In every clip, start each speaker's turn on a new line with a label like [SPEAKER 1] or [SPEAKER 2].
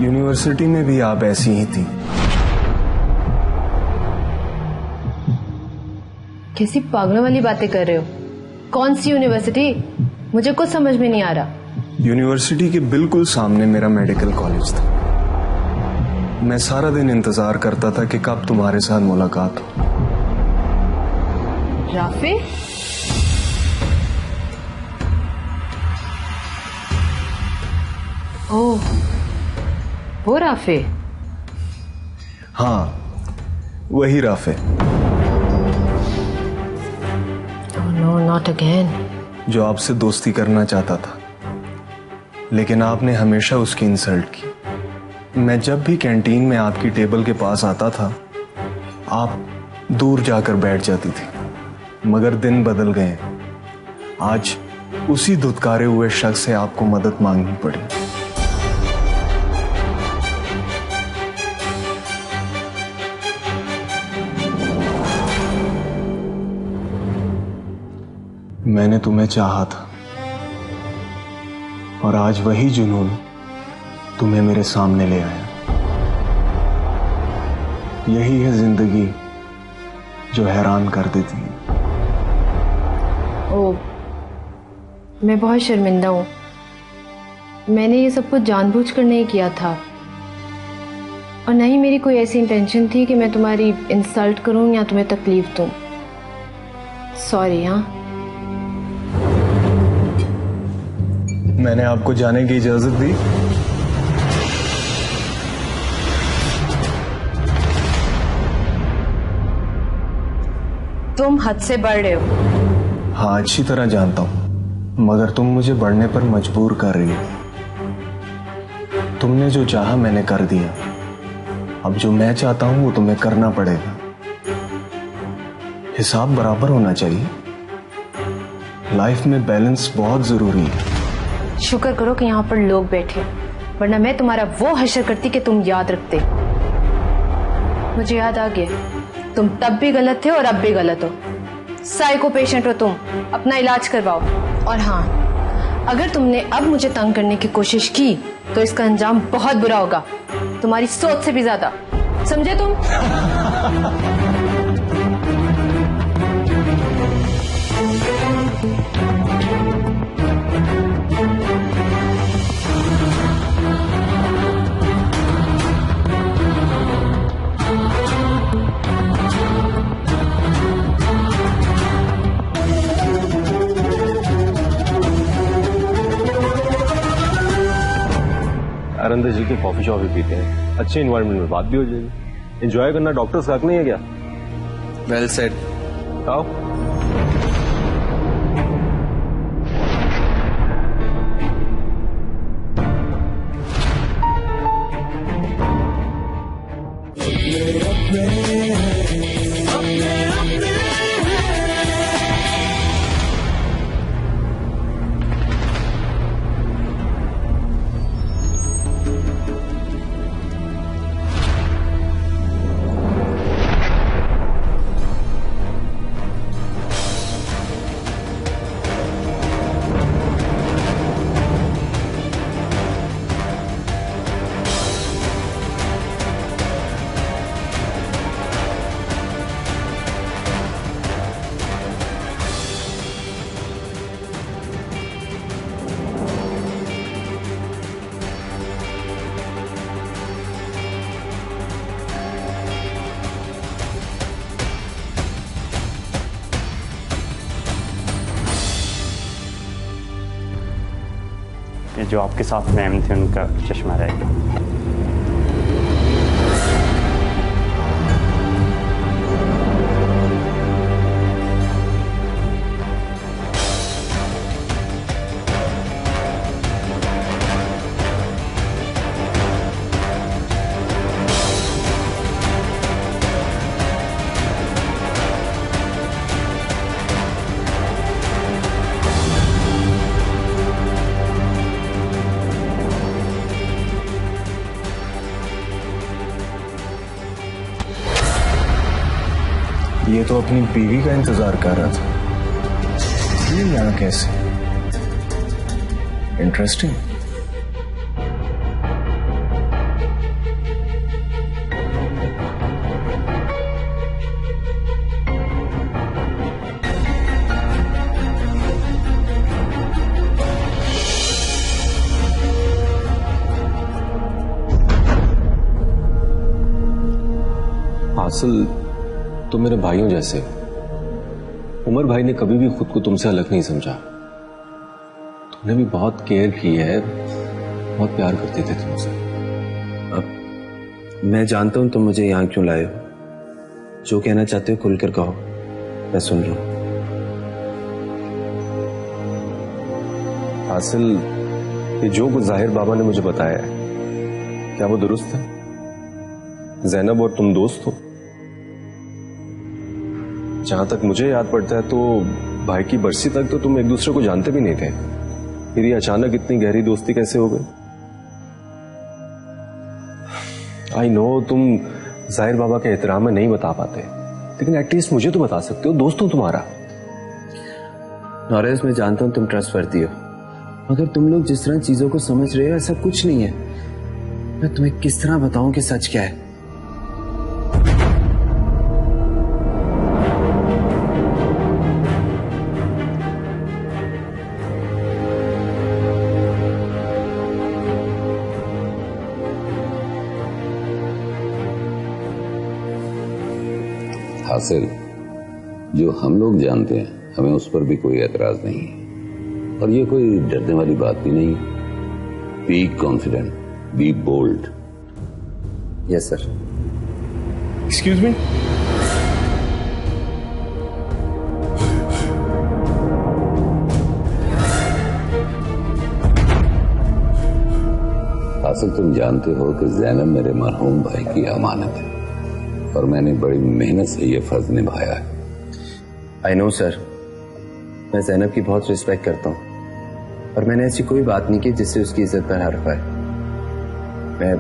[SPEAKER 1] University में भी आप ऐसी ही थी।
[SPEAKER 2] कैसी पागलों वाली बातें कर रहे हो? कौन सी यूनिवर्सिटी? मुझे कुछ समझ में नहीं आ रहा।
[SPEAKER 1] यूनिवर्सिटी के बिल्कुल सामने मेरा मेडिकल कॉलेज था। मैं सारा दिन इंतजार करता था कि कब तुम्हारे साथ मुलाकात हो।
[SPEAKER 2] राफे? ओह, वो राफे?
[SPEAKER 1] हाँ, वही Rafe.
[SPEAKER 2] Oh no, not again.
[SPEAKER 1] जो आपसे दोस्ती करना चाहता था, लेकिन आपने हमेशा उसकी इंसल्ट की। मैं जब भी कैंटीन में आपकी टेबल के पास आता था, आप दूर जाकर बैठ जाती थी। मगर दिन बदल गए। आज उसी धुतकारे हुए शख्स से आपको मदद मांगनी पड़ी। मैंने तुम्हें चाहा था और आज वही जुनून तुम्हें मेरे सामने ले आया। यही है जिंदगी जो हैरान कर देती है।
[SPEAKER 2] ओह, मैं बहुत शर्मिंदा हूँ। मैंने ये सब कुछ जानबूझकर नहीं किया था और न ही मेरी कोई ऐसी इंटेंशन थी कि मैं तुम्हारी इंसल्ट करूं या तुम्हें तकलीफ दूं। सॉरी। हाँ,
[SPEAKER 1] मैंने आपको जाने की इजाजत दी।
[SPEAKER 2] तुम हद से बढ़ रहे हो।
[SPEAKER 1] हाँ, अच्छी तरह जानता हूं, मगर तुम मुझे बढ़ने पर मजबूर कर रही हो। तुमने जो चाहा मैंने कर दिया। अब जो मैं चाहता हूं वो तुम्हें करना पड़ेगा। हिसाब बराबर होना चाहिए। लाइफ में बैलेंस बहुत जरूरी है।
[SPEAKER 2] शुक्र करो कि यहाँ पर लोग बैठे, वरना मैं तुम्हारा वो हश्र करती कि तुम याद रखते। मुझे याद आ गया, तुम तब भी गलत थे और अब भी गलत हो। साइको पेशेंट हो तुम, अपना इलाज करवाओ। और हाँ, अगर तुमने अब मुझे तंग करने की कोशिश की तो इसका अंजाम बहुत बुरा होगा, तुम्हारी सोच से भी ज्यादा। समझे तुम?
[SPEAKER 3] अरंदर जी के कॉफी शॉप भी पीते हैं, अच्छे इन्वायरमेंट में बात भी हो जाएगी। एंजॉय करना डॉक्टर्स का हक नहीं है क्या?
[SPEAKER 1] Well said.
[SPEAKER 3] आओ।
[SPEAKER 4] ये जो आपके साथ मैम थे उनका चश्मा रहेगा।
[SPEAKER 1] ये तो अपनी बीवी का इंतजार कर रहा था। ये यहाँ कैसे? इंटरेस्टिंग।
[SPEAKER 3] फासिल, तुम मेरे भाइयों जैसे हो। उमर भाई ने कभी भी खुद को तुमसे अलग नहीं समझा। तुमने भी बहुत केयर की है, बहुत प्यार करते थे तुमसे।
[SPEAKER 5] अब मैं जानता हूं तुम मुझे यहां क्यों लाए हो। जो कहना चाहते हो खुलकर कहो, मैं सुन रहा हूं।
[SPEAKER 3] फासिल, ये जो कुछ जाहिर बाबा ने मुझे बताया है, क्या वो दुरुस्त है? जैनब और तुम दोस्त हो? जहां तक मुझे याद पड़ता है तो भाई की बरसी तक तो तुम एक दूसरे को जानते भी नहीं थे। फिर ये अचानक इतनी गहरी दोस्ती कैसे हो गई? आई नो तुम जाहिर बाबा के एहतराम में नहीं बता पाते, लेकिन एटलीस्ट मुझे तो बता सकते हो, दोस्त हूं तुम्हारा।
[SPEAKER 5] नॉरेस, मैं जानता हूं तुम ट्रस्टवर्दी हो, मगर तुम लोग जिस तरह चीजों को समझ रहे हो ऐसा कुछ नहीं है। मैं तुम्हें किस तरह बताऊं कि सच क्या है।
[SPEAKER 6] हासिल, जो हम लोग जानते हैं हमें उस पर भी कोई एतराज नहीं है, और ये कोई डरने वाली बात भी नहीं। Be confident, be bold.
[SPEAKER 5] Yes sir.
[SPEAKER 1] Excuse me.
[SPEAKER 6] हासिल, तुम जानते हो कि जैनब मेरे मरहूम भाई की अमानत है और मैंने बड़ी मेहनत से ये फर्ज निभाया है।
[SPEAKER 5] आई नो सर, मैं जैनब की बहुत रिस्पेक्ट करता हूँ और मैंने ऐसी कोई बात नहीं की जिससे उसकी इज्जत पर हर्फ आए। मैं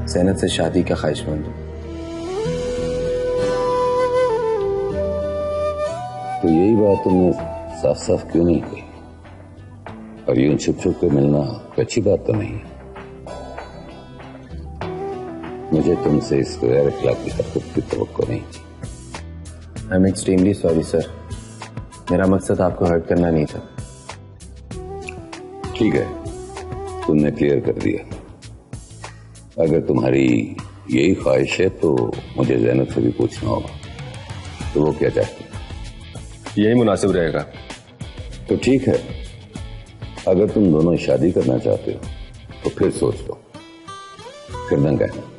[SPEAKER 5] जैनब से शादी का ख्वाहिशमंद हूँ।
[SPEAKER 6] तो यही बात तुमने साफ साफ क्यों नहीं कही? और यूं छुप छुप के मिलना अच्छी बात तो नहीं है। मुझे तुमसे इस गैर अखलाकी हरकत की तवक्को नहीं थी।
[SPEAKER 5] I am extremely sorry sir, मेरा मकसद आपको हर्ट करना नहीं था।
[SPEAKER 6] ठीक है, तुमने क्लियर कर दिया। अगर तुम्हारी यही ख्वाहिश है तो मुझे जैनब से भी पूछना होगा, तो वो क्या चाहती है?
[SPEAKER 3] यही मुनासिब रहेगा।
[SPEAKER 6] तो ठीक है, अगर तुम दोनों शादी करना चाहते हो तो फिर सोच लो, फिर मैं कहना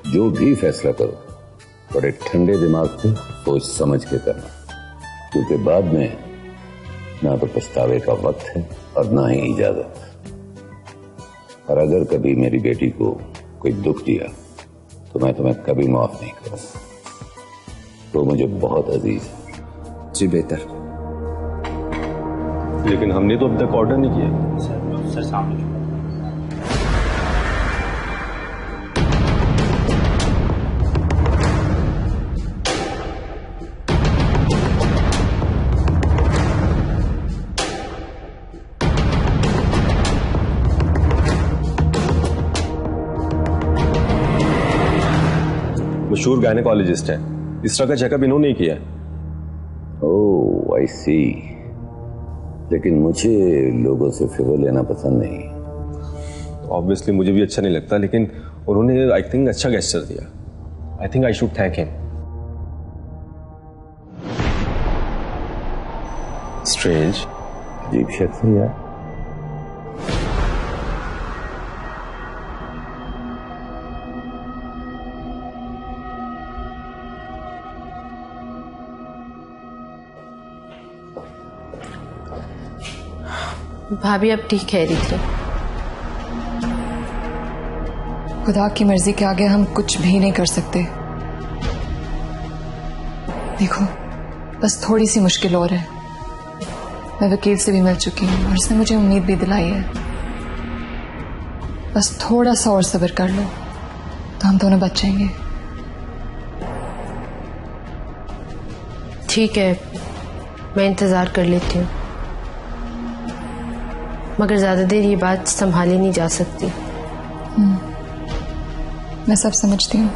[SPEAKER 6] जो भी फैसला करो बड़े ठंडे दिमाग से सोच समझ के करना, क्योंकि बाद में ना तो पछतावे का वक्त है और ना ही इजाजत। और अगर कभी मेरी बेटी को कोई दुख दिया तो मैं तुम्हें कभी माफ नहीं करूंगा। तो मुझे बहुत अजीज है।
[SPEAKER 5] जी बेहतर।
[SPEAKER 3] लेकिन हमने तो अब तक ऑर्डर नहीं किया।
[SPEAKER 4] सर सामने
[SPEAKER 3] मशहूर गायनेकोलॉजिस्ट है, इस तरह का चेकअप इन्होंने ही किया।
[SPEAKER 6] ओह आई सी। लेकिन मुझे लोगों से फेवर लेना पसंद नहीं।
[SPEAKER 3] ऑब्वियसली मुझे भी अच्छा नहीं लगता, लेकिन उन्होंने आई थिंक अच्छा गेस्चर दिया। I think I should thank him. Strange,
[SPEAKER 6] अजीब शख्स है यार।
[SPEAKER 2] भाभी अब ठीक कह रही थी।
[SPEAKER 7] खुदा की मर्जी के आगे हम कुछ भी नहीं कर सकते। देखो, बस थोड़ी सी मुश्किल और है। मैं वकील से भी मिल चुकी हूँ और उसने मुझे उम्मीद भी दिलाई है। बस थोड़ा सा और सब्र कर लो तो हम दोनों बच जाएंगे।
[SPEAKER 2] ठीक है, मैं इंतजार कर लेती हूँ, मगर ज्यादा देर ये बात संभाली नहीं जा सकती।
[SPEAKER 7] मैं सब समझती हूँ,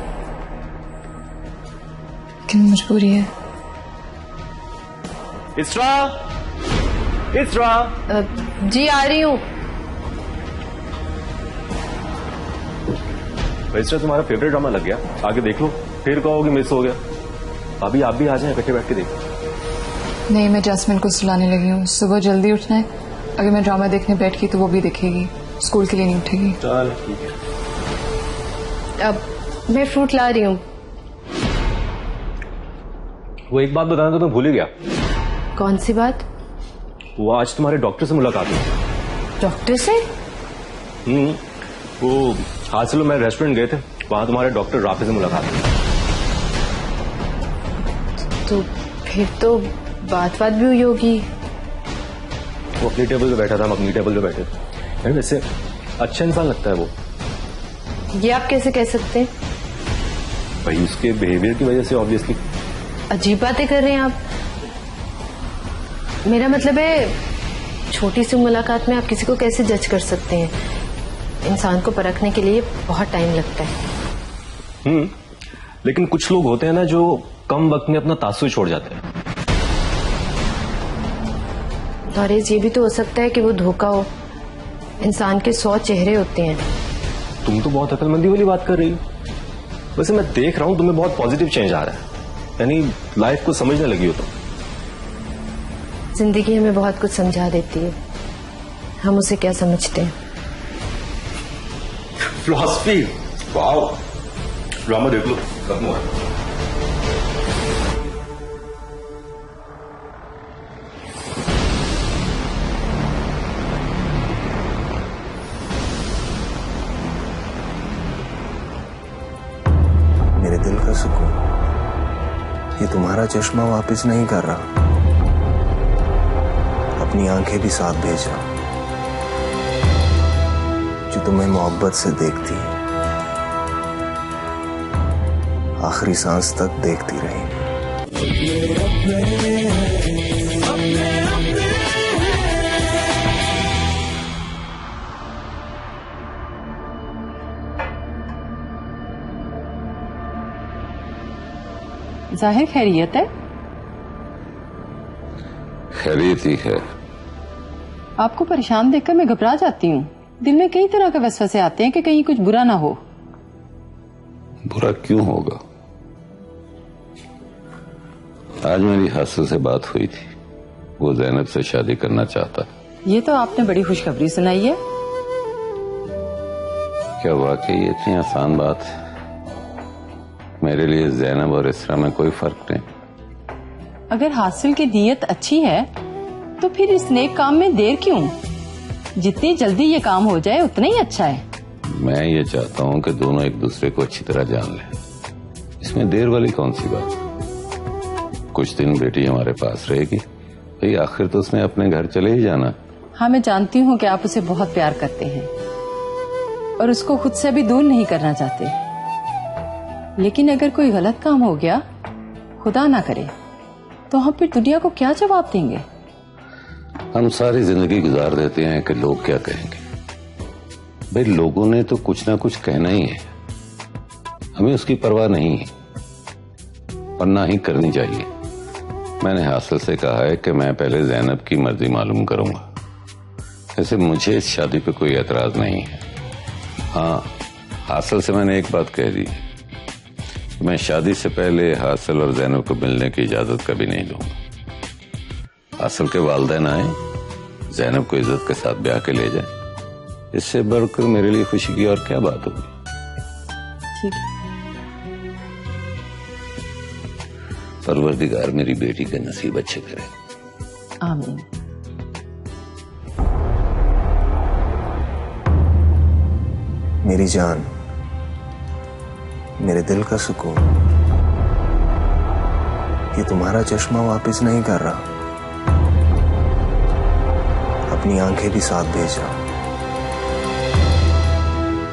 [SPEAKER 7] लेकिन मजबूरी है।
[SPEAKER 3] इसरा, इसरा।
[SPEAKER 2] जी आ रही हूँ।
[SPEAKER 3] वैसे तुम्हारा फेवरेट ड्रामा लग गया, आगे देख लो, फिर कहोगे मिस हो गया। अभी आप भी आ जाए, इकट्ठे बैठ के देखो।
[SPEAKER 7] नहीं, मैं जैस्मिन को सुलाने लगी हूँ। सुबह जल्दी उठना है। अगर मैं ड्रामा देखने बैठ गई तो वो भी देखेगी, स्कूल के लिए नहीं उठेगी।
[SPEAKER 3] चल ठीक है।
[SPEAKER 2] अब मैं फ्रूट ला रही हूँ।
[SPEAKER 3] वो एक बात बताना तो मैं भूल ही गया।
[SPEAKER 2] कौन सी बात?
[SPEAKER 3] वो आज तुम्हारे डॉक्टर से मुलाकात हुई।
[SPEAKER 2] डॉक्टर से?
[SPEAKER 3] वो हासिल मैं रेस्टोरेंट गए थे, वहां तुम्हारे डॉक्टर राफी से मुलाकात हुई।
[SPEAKER 2] तो फिर तो बात भी हुई होगी।
[SPEAKER 3] वो अपनी टेबल पे बैठा था, हम अपनी टेबल पे बैठे थे। यार वैसे अच्छा इंसान लगता है वो।
[SPEAKER 2] ये आप कैसे कह सकते हैं?
[SPEAKER 3] भाई उसके बिहेवियर की वजह से ऑब्वियसली।
[SPEAKER 2] अजीब बातें कर रहे हैं आप। मेरा मतलब है, छोटी सी मुलाकात में आप किसी को कैसे जज कर सकते हैं? इंसान को परखने के लिए बहुत टाइम लगता है।
[SPEAKER 3] लेकिन कुछ लोग होते हैं ना जो कम वक्त में अपना तासुर छोड़ जाते हैं।
[SPEAKER 2] नॉरेज, ये भी तो हो सकता है कि वो धोखा हो। इंसान के 100 चेहरे होते हैं।
[SPEAKER 3] तुम तो बहुत अकलमंदी वाली बात कर रही हो। वैसे मैं देख रहा हूं तुम्हें बहुत पॉजिटिव चेंज आ रहा है, यानी लाइफ को समझने लगी हो तुम।
[SPEAKER 2] जिंदगी हमें बहुत कुछ समझा देती है, हम उसे क्या समझते हैं?
[SPEAKER 3] Philosophy, wow. ड्रामा देख लो, खत्म हुआ।
[SPEAKER 1] मेरे दिल का सुकून, ये तुम्हारा चश्मा वापस नहीं कर रहा, अपनी आंखें भी साथ भेज रहा हूं, जो तुम्हें मोहब्बत से देखती है, आखिरी सांस तक देखती रहेगी।
[SPEAKER 8] जाहिर खैरियत है?
[SPEAKER 6] खैरियत ही है।
[SPEAKER 8] आपको परेशान देखकर मैं घबरा जाती हूँ। दिल में कई तरह के वसवसे आते हैं कि कहीं कुछ बुरा ना हो।
[SPEAKER 6] बुरा क्यों होगा? आज मेरी हासिल से बात हुई थी, वो ज़ैनब से शादी करना चाहता।
[SPEAKER 8] ये तो आपने बड़ी खुशखबरी सुनाई है।
[SPEAKER 6] क्या वाकई ये इतनी आसान बात है? मेरे लिए ज़ैनब और इसरा में कोई फर्क नहीं।
[SPEAKER 8] अगर हासिल की नीयत अच्छी है तो फिर इस नेक काम में देर क्यों? जितनी जल्दी ये काम हो जाए उतना ही अच्छा है।
[SPEAKER 6] मैं ये चाहता हूँ कि दोनों एक दूसरे को अच्छी तरह जान लें। इसमें देर वाली कौन सी बात? कुछ दिन बेटी हमारे पास रहेगी, भाई आखिर तो उसने अपने घर चले ही जाना।
[SPEAKER 8] हाँ, मैं जानती हूँ कि आप उसे बहुत प्यार करते हैं और उसको खुद से भी दूर नहीं करना चाहते, लेकिन अगर कोई गलत काम हो गया, खुदा ना करे, तो हम फिर दुनिया को क्या जवाब देंगे?
[SPEAKER 6] हम सारी जिंदगी गुजार देते हैं कि लोग क्या कहेंगे। भाई लोगों ने तो कुछ ना कुछ कहना ही है, हमें उसकी परवाह नहीं है और ना ही करनी चाहिए। मैंने हासिल से कहा है कि मैं पहले ज़ैनब की मर्जी मालूम करूंगा। वैसे मुझे इस शादी पे कोई एतराज नहीं है। हाँ, हासिल से मैंने एक बात कह दी, मैं शादी से पहले हासिल और ज़ैनब को मिलने की इजाजत कभी नहीं दूंगा। हासिल के वालिदैन आए, ज़ैनब को इज्जत के साथ ब्याह के ले जाए, इससे बढ़कर मेरे लिए खुशी की और क्या बात होगी।
[SPEAKER 8] ठीक है।
[SPEAKER 6] परवरदिगार मेरी बेटी के नसीब अच्छे करे।
[SPEAKER 8] आमीन।
[SPEAKER 1] मेरी जान, मेरे दिल का सुकून, ये तुम्हारा चश्मा वापस नहीं कर रहा, अपनी आंखें भी साथ भेज रहा हूं,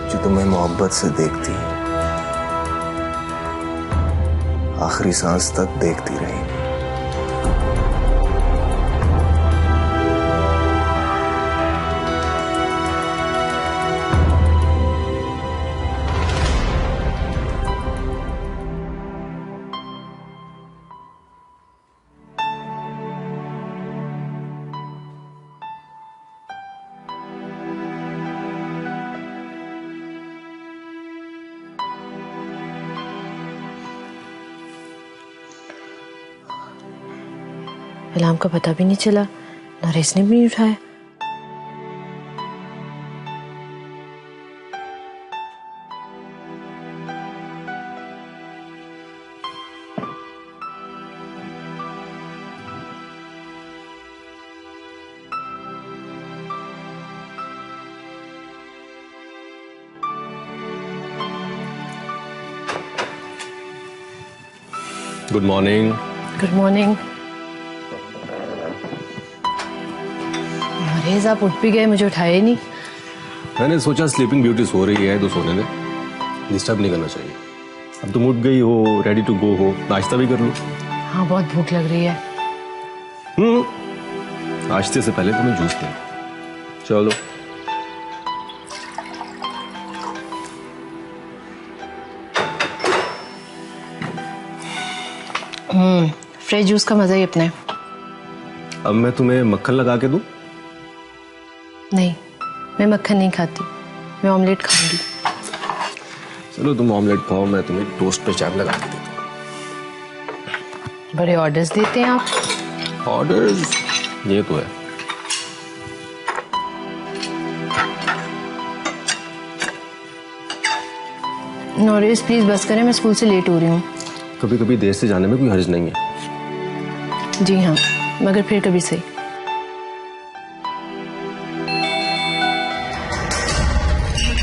[SPEAKER 1] जो तुम्हें मोहब्बत से देखती है, आखिरी सांस तक देखती रहेगी।
[SPEAKER 2] अलार्म का पता भी नहीं चला, नरेश ने भी नहीं उठाया।
[SPEAKER 3] Good morning.
[SPEAKER 2] Good morning. Naresh आप उठ भी गए, मुझे उठाया ही नहीं।
[SPEAKER 3] मैंने सोचा स्लीपिंग ब्यूटी सो रही है तो सोने दे, डिस्टर्ब नहीं करना चाहिए। अब तुम उठ गई हो, रेडी टू गो हो, नाश्ता भी कर लो।
[SPEAKER 2] हाँ बहुत भूख लग रही है।
[SPEAKER 3] नाश्ते से पहले तुम्हें जूस दे। चलो।
[SPEAKER 2] फ्रेश जूस का मजा ही अपना है।
[SPEAKER 3] अब मैं तुम्हें मक्खन लगा के दूं?
[SPEAKER 2] नहीं, मैं मक्खन नहीं खाती, मैं ऑमलेट खाऊंगी।
[SPEAKER 3] चलो तुम ऑमलेट खाओ, मैं तुम्हें टोस्ट पे जैम लगा के देता हूं।
[SPEAKER 2] बड़े ऑर्डर्स देते हैं आप।
[SPEAKER 3] ऑर्डर्स ये तो है।
[SPEAKER 2] नरेश प्लीज बस करें, मैं स्कूल से लेट हो रही हूँ।
[SPEAKER 3] कभी कभी देर से जाने में कोई हर्ज नहीं है।
[SPEAKER 2] जी हाँ, मगर फिर कभी सही।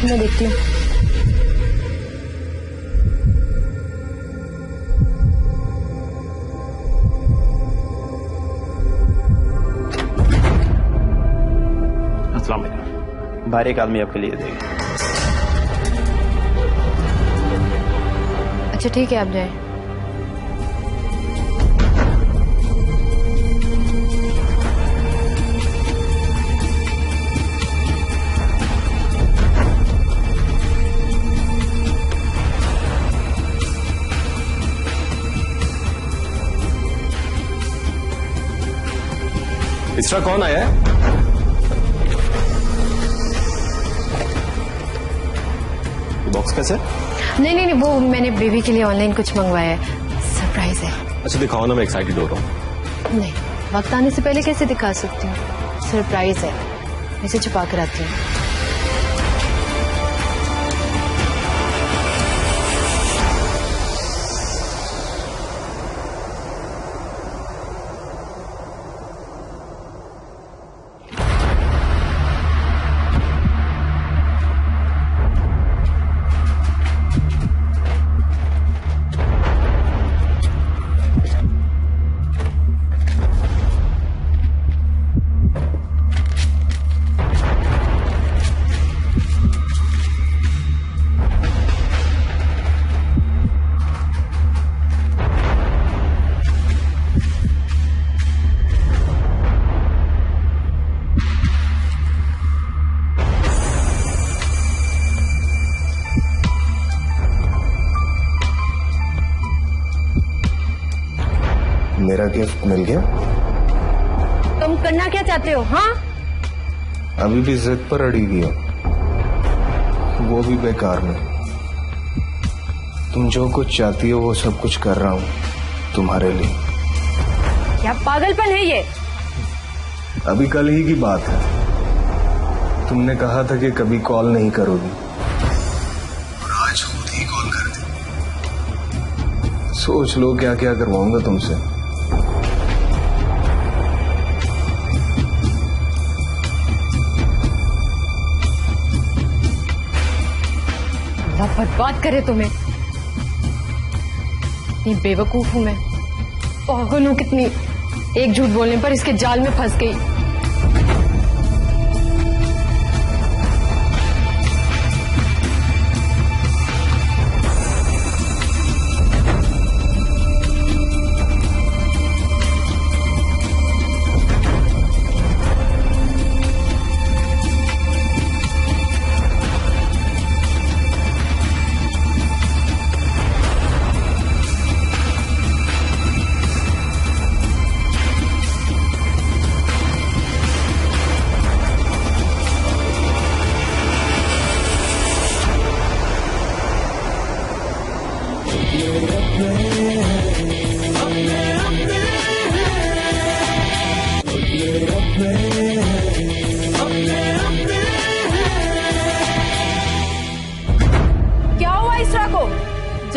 [SPEAKER 2] मैं देखती हूँ।
[SPEAKER 4] अस्सलाम वालेकुम। बाहर एक आदमी आपके लिए देगा।
[SPEAKER 2] अच्छा ठीक है, आप जाएं।
[SPEAKER 3] इसरा कौन आया है? बॉक्स कैसे?
[SPEAKER 2] नहीं नहीं नहीं, वो मैंने बेबी के लिए ऑनलाइन कुछ मंगवाया है, सरप्राइज है।
[SPEAKER 3] अच्छा दिखाओ ना, मैं एक्साइटेड हो रहा हूँ।
[SPEAKER 2] नहीं, वक्त आने से पहले कैसे दिखा सकती हूँ? सरप्राइज है, इसे छुपा कर आती हूँ।
[SPEAKER 1] मेरा गिफ्ट मिल गया?
[SPEAKER 2] तुम करना क्या चाहते हो? हाँ,
[SPEAKER 1] अभी भी जिद पर अड़ी हुई हो, वो भी बेकार में। तुम जो कुछ चाहती हो वो सब कुछ कर रहा हूं तुम्हारे लिए।
[SPEAKER 2] क्या पागलपन है ये?
[SPEAKER 1] अभी कल ही की बात है, तुमने कहा था कि कभी कॉल नहीं करोगी, और आज खुद ही कॉल कर दी। सोच लो क्या क्या करवाऊंगा तुमसे।
[SPEAKER 2] अल्लाह बर्बाद करे तुम्हें। इतनी बेवकूफ हूं मैं, पागल हूं कितनी। एक झूठ बोलने पर इसके जाल में फंस गई।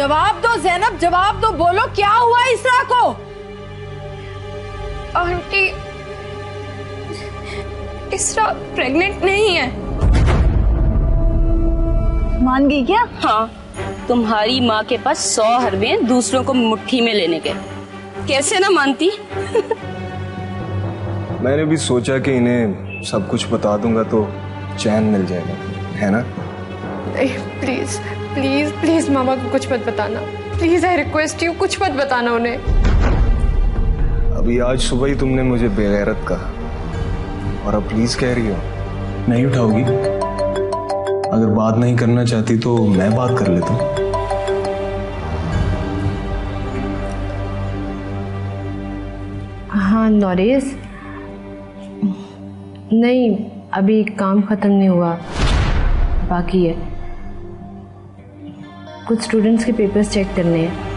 [SPEAKER 8] जवाब दो जैनब, जवाब दो, बोलो क्या हुआ इसरा को?
[SPEAKER 7] आंटी, इसरा प्रेग्नेंट नहीं है।
[SPEAKER 9] मान गई क्या?
[SPEAKER 10] हाँ, तुम्हारी माँ के पास 100 हरबे दूसरों को मुट्ठी में लेने के, कैसे ना मानती?
[SPEAKER 1] मैंने भी सोचा कि इन्हें सब कुछ बता दूंगा तो चैन मिल जाएगा, है ना?
[SPEAKER 2] प्लीज प्लीज प्लीज मामा को कुछ मत बताना, प्लीज आई रिक्वेस्ट यू, कुछ मत बताना उन्हें।
[SPEAKER 1] अभी आज सुबह ही तुमने मुझे बेगैरत कहा और अब प्लीज कह रही हो? नहीं उठाओगी? अगर बात नहीं करना चाहती तो मैं बात कर लेता हूं।
[SPEAKER 2] हाँ नॉरिस, नहीं अभी काम खत्म नहीं हुआ, बाकी है। कुछ स्टूडेंट्स के पेपर्स चेक करने हैं।